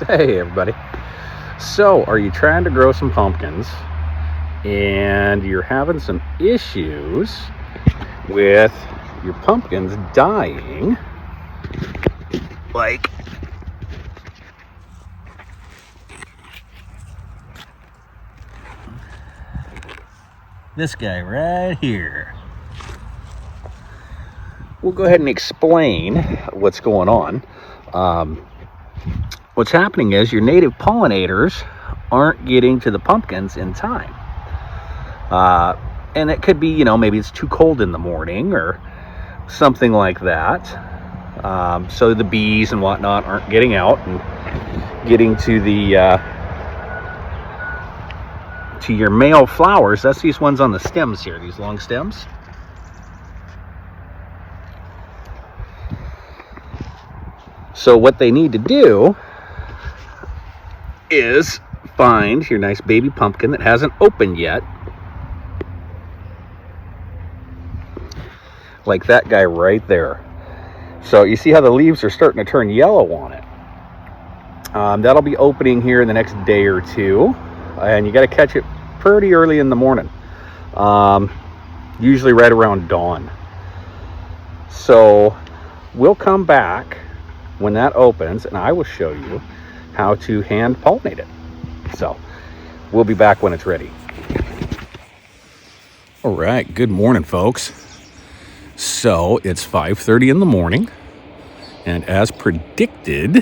Hey everybody. So, are you trying to grow some pumpkins and you're having some issues with your pumpkins dying? Like this guy right here. We'll go ahead and explain what's going on. What's happening is your native pollinators aren't getting to the pumpkins in time. And it could be, maybe it's too cold in the morning or something like that. So the bees and whatnot aren't getting out and getting to the to your male flowers. That's these ones on the stems here, these long stems. So what they need to do is find your nice baby pumpkin that hasn't opened yet, like that guy right there. So you see how the leaves are starting to turn yellow on it. That'll be opening here in the next day or two, and you got to catch it pretty early in the morning, usually right around dawn. So we'll come back when that opens and I will show you how to hand pollinate it. So we'll be back when it's ready. All right, good morning folks. So it's 5:30 in the morning, and as predicted,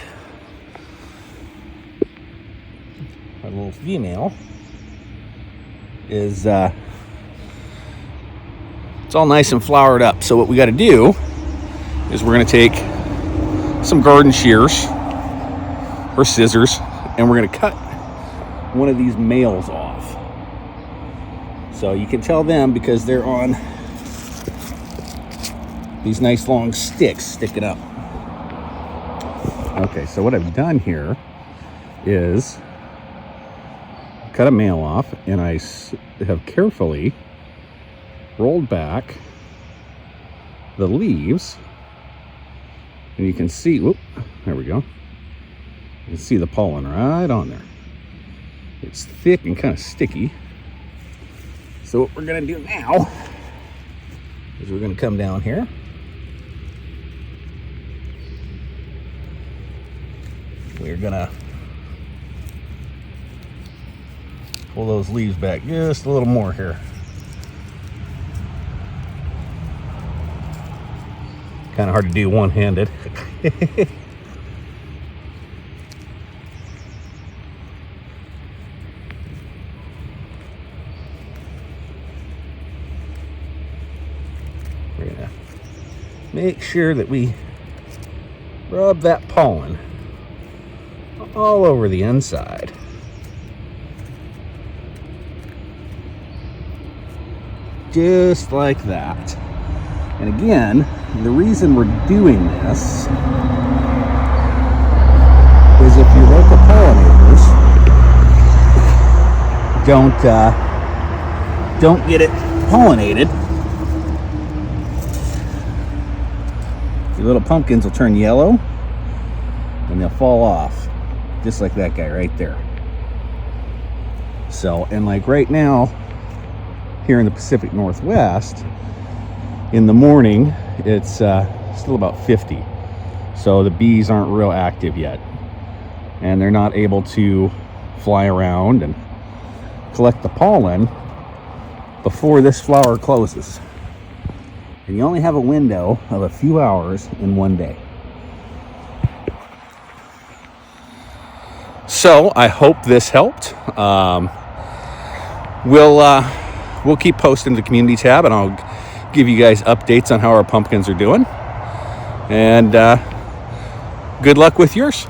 our little female is it's all nice and flowered up. So what we got to do is we're going to take some garden shears or scissors, and we're going to cut one of these males off. So you can tell them because they're on these nice long sticks sticking up. Okay, so what I've done here is cut a male off, and I have carefully rolled back the leaves, and you can see, whoop, there we go. You can see the pollen right on there. It's thick and kind of sticky. So what we're going to do now is we're going to come down here. We're going to pull those leaves back just a little more here. Kind of hard to do one-handed. We're gonna make sure that we rub that pollen all over the inside. Just like that. And again, the reason we're doing this is if your local pollinators don't get it pollinated, your little pumpkins will turn yellow and they'll fall off, just like that guy right there. So, and like right now here in the Pacific Northwest, in the morning it's still about 50, so the bees aren't real active yet, and they're not able to fly around and collect the pollen before this flower closes. And you only have a window of a few hours in one day. So I hope this helped. We'll keep posting the community tab, and I'll give you guys updates on how our pumpkins are doing. And good luck with yours.